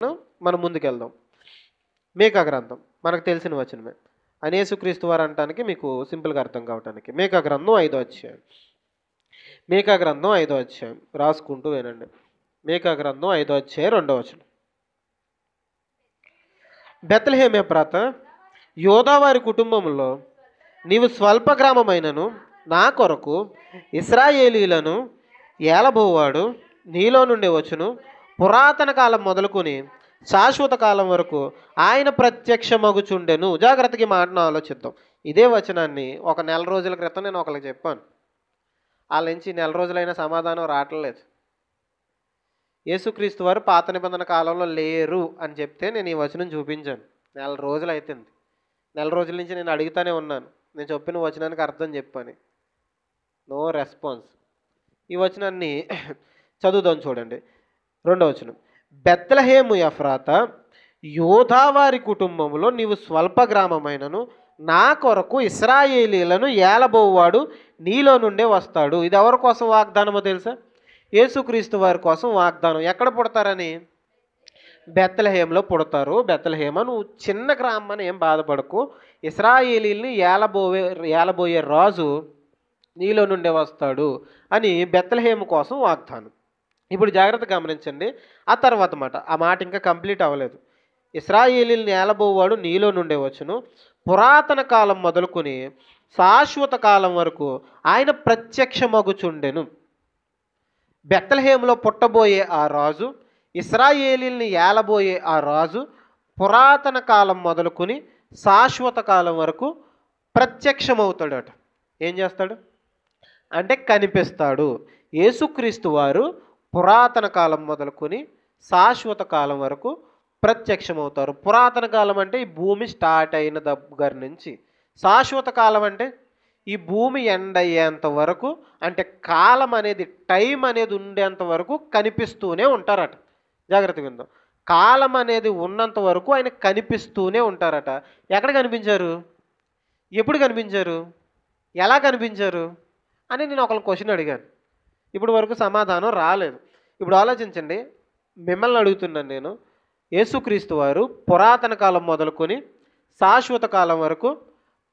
మనం ముందుకెళ్దాం. మీకా గ్రంథం మనకు తెలిసిన వచనమే. యేసుక్రీస్తు వారు అనటానికి మీకు సింపుల్గా అర్థం కావటానికి మీకా గ్రంథం 5వ అధ్యాయం. మీకా గ్రంథం 5వ అధ్యాయం రాసుకుంటూ వినండి. మీకా గ్రంథం 5వ అధ్యాయం 2వ వచనం. బెత్లెహేము ఎఫ్రాత, యోదావారి కుటుంబంలో నీవు స్వల్ప గ్రామమైనను నా కొరకు ఇశ్రాయేలీలను ఏలబోవాడు నీలో నుండి వచ్చును. పురాతన కాలం మొదలుకొని శాశ్వత కాలం వరకు ఆయన ప్రత్యక్షమగుచుండెను. జాగ్రత్తగా ఈ మాటను ఆలోచిద్దాం. ఇదే వచనాన్ని ఒక నెల రోజుల క్రితం నేను ఒకరికి చెప్పాను. వాళ్ళ నుంచి నెల రోజులైన సమాధానం రావట్లేదు. యేసుక్రీస్తు వారు పాత నిబంధన కాలంలో లేరు అని చెప్తే నేను ఈ వచనం చూపించాను. నెల రోజులు అవుతుంది. నెల రోజుల నుంచి నేను అడుగుతానే ఉన్నాను, నేను చెప్పిన వచనానికి అర్థం చెప్పని. No response. ఈ వచనాన్ని చదువుదాం చూడండి. 2వ వచనం. బెత్లెహేము ఎఫ్రాత, యోదావారి కుటుంబంలో నీవు స్వల్ప గ్రామమైనను నా కొరకు ఇశ్రాయేలీలను ఏలబోవాడు నీలో నుండే వస్తాడు. ఇది ఎవరి కోసం వాగ్దానమో తెలుసా? యేసుక్రీస్తు వారి కోసం వాగ్దానం. ఎక్కడ పుడతారని? బెత్లెహేములో పుడతారు. బెత్లెహేమ, నువ్వు చిన్న గ్రామం అని ఏం బాధపడకు, ఇశ్రాయేలీల్ని ఏలబోయే రాజు నీలో నుండే వస్తాడు అని బెత్లెహేము కోసం వాగ్దానం. ఇప్పుడు జాగ్రత్త గమనించండి. ఆ తర్వాత మాట, ఆ మాట ఇంకా కంప్లీట్ అవ్వలేదు. ఇశ్రాయేలీల్ని ఏలబోవాడు నీలో నుండే వచ్చును. పురాతన కాలం మొదలుకొని శాశ్వత కాలం వరకు ఆయన ప్రత్యక్షమగుచుండెను. బెత్లెహేములో పుట్టబోయే ఆ రాజు, ఇశ్రాయేలీల్ని ఏలబోయే ఆ రాజు పురాతన కాలం మొదలుకొని శాశ్వత కాలం వరకు ప్రత్యక్షమవుతాడట. ఏం చేస్తాడు అంటే కనిపిస్తాడు. యేసుక్రీస్తు వారు పురాతన కాలం మొదలుకొని శాశ్వత కాలం వరకు ప్రత్యక్షమవుతారు. పురాతన కాలం అంటే ఈ భూమి స్టార్ట్ అయిన దగ్గర నుంచి, శాశ్వత కాలం అంటే ఈ భూమి ఎండ్ అయ్యేంత వరకు, అంటే కాలం అనేది, టైం అనేది ఉండేంత వరకు కనిపిస్తూనే ఉంటారట. జాగ్రత్తగా విందాం. కాలం అనేది ఉన్నంత వరకు ఆయన కనిపిస్తూనే ఉంటారట. ఎక్కడ కనిపించారు? ఎప్పుడు కనిపించారు? ఎలా కనిపించారు అని నేను ఒకళ్ళ క్వశ్చన్ అడిగాను. ఇప్పుడు వరకు సమాధానం రాలేదు. ఇప్పుడు ఆలోచించండి. మిమ్మల్ని అడుగుతున్నాను నేను. యేసుక్రీస్తు వారు పురాతన కాలం మొదలుకొని శాశ్వత కాలం వరకు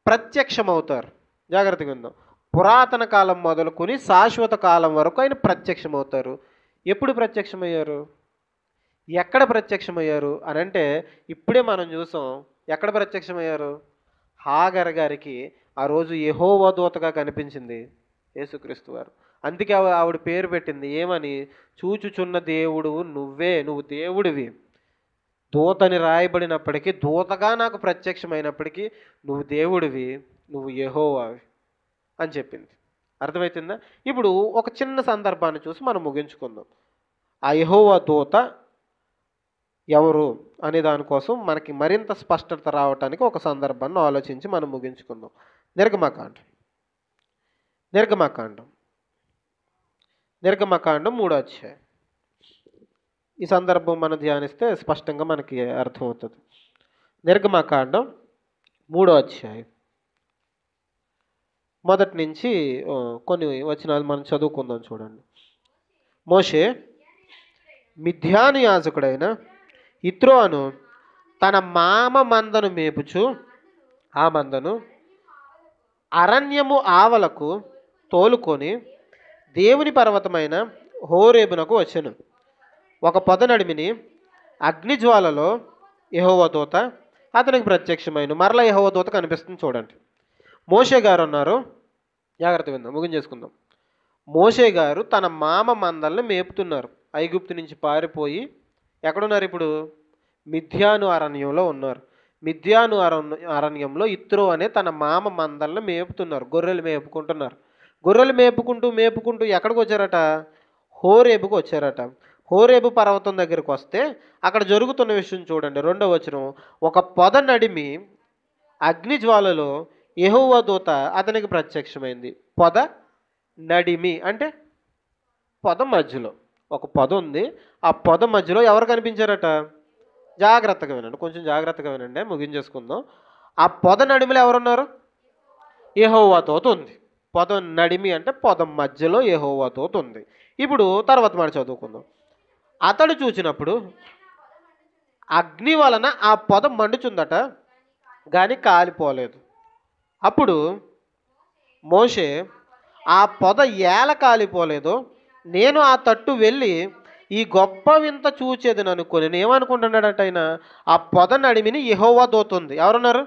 ప్రత్యక్షమవుతారు. జాగ్రత్తగా ఉందాం. పురాతన కాలం మొదలుకొని శాశ్వత కాలం వరకు ఆయన ప్రత్యక్షమవుతారు. ఎప్పుడు ప్రత్యక్షమయ్యారు? ఎక్కడ ప్రత్యక్షమయ్యారు అని అంటే ఇప్పుడే మనం చూసాం. ఎక్కడ ప్రత్యక్షమయ్యారు? హాగర్ గారికి ఆ రోజు యెహోవా దూతగా కనిపించింది యేసుక్రీస్తు వారు. అందుకే ఆవిడ పేరు పెట్టింది ఏమని? చూచుచున్న దేవుడు నువ్వే, నువ్వు దేవుడివి. దూతని రాయబడినప్పటికీ, దూతగా నాకు ప్రత్యక్షమైనప్పటికీ నువ్వు దేవుడివి, నువ్వు యెహోవావి అని చెప్పింది. అర్థమవుతుందా? ఇప్పుడు ఒక చిన్న సందర్భాన్ని చూసి మనం ముగించుకుందాం. ఆ యెహోవా దూత ఎవరు అనే దానికోసం మనకి మరింత స్పష్టత రావడానికి ఒక సందర్భాన్ని ఆలోచించి మనం ముగించుకుందాం. నిర్గమకాండం 3వ అధ్యాయం. ఈ సందర్భం మనం ధ్యానిస్తే స్పష్టంగా మనకి అర్థమవుతుంది. నిర్గమకాండం 3వ అధ్యాయం మొదటి నుంచి కొన్ని వచనాలు మనం చదువుకుందాం చూడండి. మోషే మిద్యాను యాజకుడైన యిత్రోను తన మామ మందను మేపుచు ఆ మందను అరణ్యము ఆవలకు తోలుకొని దేవుని పర్వతమైన హోరేబునకు వచ్చెను. ఒక పొద నడిమిని అగ్నిజ్వాలలో యెహోవా దూత అతనికి ప్రత్యక్షమైన. మరలా యెహోవా దూత కనిపిస్తుంది చూడండి. మోషే గారు ఉన్నారు. జాగ్రత్త విందాం, ముగించేసుకుందాం. మోషే గారు తన మామ మందల్ని మేపుతున్నారు. ఐగుప్తు నుంచి పారిపోయి ఎక్కడున్నారు? ఇప్పుడు మిద్యాను అరణ్యంలో ఉన్నారు. మిద్యాను అరణ్యంలో యిత్రో అనే తన మామ మందల్ని మేపుతున్నారు. గొర్రెలు మేపుకుంటున్నారు. గొర్రెలు మేపుకుంటూ ఎక్కడికి వచ్చారట? హోరేబుకు వచ్చారట. హోరేబు పర్వతం దగ్గరికి వస్తే అక్కడ జరుగుతున్న విషయం చూడండి. 2వ వచనం. ఒక పొద నడిమి అగ్నిజ్వాలలో యెహోవా దూత అతనికి ప్రత్యక్షమైంది. పొద నడిమి అంటే పొద మధ్యలో ఒక పొద ఉంది. ఆ పొద మధ్యలో ఎవరు కనిపించారట? జాగ్రత్తగా వినండి, కొంచెం జాగ్రత్తగా వినండి, ముగించేసుకుందాం. ఆ పొద నడిమిలో ఎవరున్నారు? యెహోవా దూత ఉంది. పొద నడిమి అంటే పొద మధ్యలో యెహోవా దూత ఉంది. ఇప్పుడు తర్వాత మాట చదువుకుందాం. అతడు చూచినప్పుడు అగ్ని వలన ఆ పొద మండుచుందట, కానీ కాలిపోలేదు. అప్పుడు మోషే, ఆ పొద ఏల కాలిపోలేదు, నేను ఆ తట్టు వెళ్ళి ఈ గొప్ప వింత చూచేదని అనుకొని ఏమనుకుంటున్నాడట ఆయన, ఆ పొద నడిమిని యెహోవా దూత ఉంది. ఎవరున్నారు?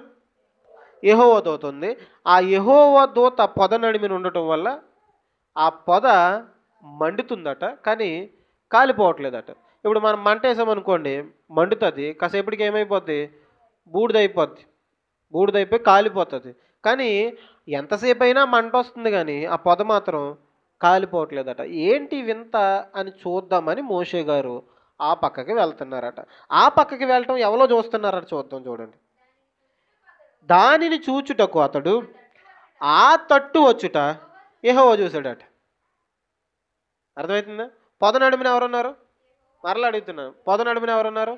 యెహోవా దూత ఉంది. ఆ యెహోవా దూత పొద నడిమిని ఉండటం వల్ల ఆ పొద మండుతుందట, కానీ కాలిపోవట్లేదట. ఇప్పుడు మనం మంట వేసామనుకోండి, మండుతుంది, కాసేపటికి ఏమైపోద్ది, బూడిదైపోద్ది, బూడిదైపోయి కాలిపోతుంది. కానీ ఎంతసేపు అయినా మంట వస్తుంది, కానీ ఆ పొద మాత్రం కాలిపోవట్లేదట. ఏంటి వింత అని చూద్దామని మోషే గారు ఆ పక్కకి వెళ్తున్నారట. ఆ పక్కకి వెళ్ళటం ఎవరో చూస్తున్నారట, చూద్దాం చూడండి. దానిని చూచుటకు అతడు ఆ తట్టు వచ్చుట యెహోవా చూశాడట. అర్థమవుతుందా? పొద నడుమున ఎవరున్నారు? మరలా అడుగుతున్నాను, పొద నడుమున ఎవరున్నారు?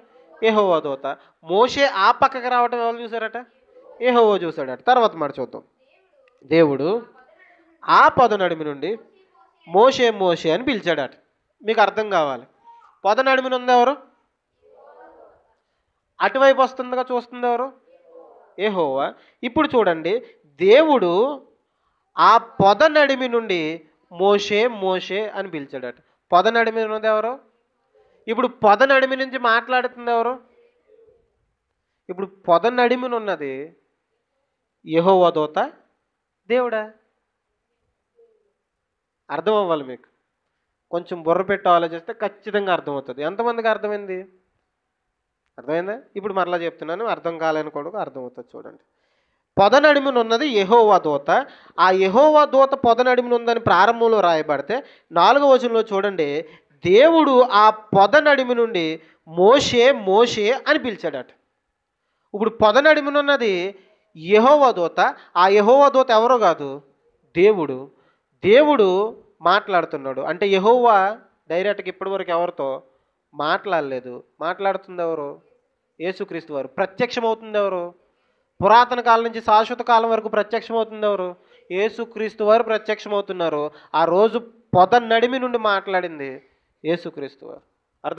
యెహోవా దూత. మోషే ఆ పక్కకి రావటం ఎవరు చూశారట? యెహోవా చూశాడట. తర్వాత మాట చూద్దాం. దేవుడు ఆ పొద నడిమి నుండి మోషే మోషే అని పిలిచాడట. మీకు అర్థం కావాలి, పొద నడిమిన ఉంది ఎవరు? అటువైపు వస్తుందిగా, చూస్తుంది ఎవరు? యెహోవా. ఇప్పుడు చూడండి, దేవుడు ఆ పొద నడిమి నుండి మోషే మోషే అని పిలిచాడట. పొద నడిమి ఉన్నది ఎవరు? ఇప్పుడు పొద నడిమి నుంచి మాట్లాడుతుంది ఎవరు? ఇప్పుడు పొద నడిమిన ఉన్నది యెహోవా దూత, దేవుడా? అర్థం అవ్వాలి మీకు. కొంచెం బుర్ర పెట్టి ఆలోచిస్తే ఖచ్చితంగా అర్థమవుతుంది. ఎంతమందికి అర్థమైంది? అర్థమైందా? ఇప్పుడు మరలా చెప్తున్నాను, అర్థం కాలేనుకోవడం అర్థమవుతుంది. చూడండి, పొద నడిమిన ఉన్నది యెహోవా దూత. ఆ యెహోవా దూత పొద నడిమిన ఉందని ప్రారంభంలో రాయబడితే 4వ వచనంలో చూడండి, దేవుడు ఆ పొద నడిమి నుండి మోషే మోషే అని పిలిచాడట. ఇప్పుడు పొద నడిమిన ఉన్నది యెహోవా దూత. ఆ యెహోవా దూత ఎవరో కాదు, దేవుడు. దేవుడు మాట్లాడుతున్నాడు. అంటే యెహోవా డైరెక్ట్గా ఇప్పటివరకు ఎవరితో మాట్లాడలేదు. మాట్లాడుతుంది ఎవరు? యేసుక్రీస్తు వారు. ప్రత్యక్షమవుతుంది ఎవరు? పురాతన కాలం నుంచి శాశ్వత కాలం వరకు ప్రత్యక్షమవుతుంది ఎవరు? యేసుక్రీస్తు వారు ప్రత్యక్షమవుతున్నారు. ఆ రోజు పొద నడిమి నుండి మాట్లాడింది యేసుక్రీస్తు వారు.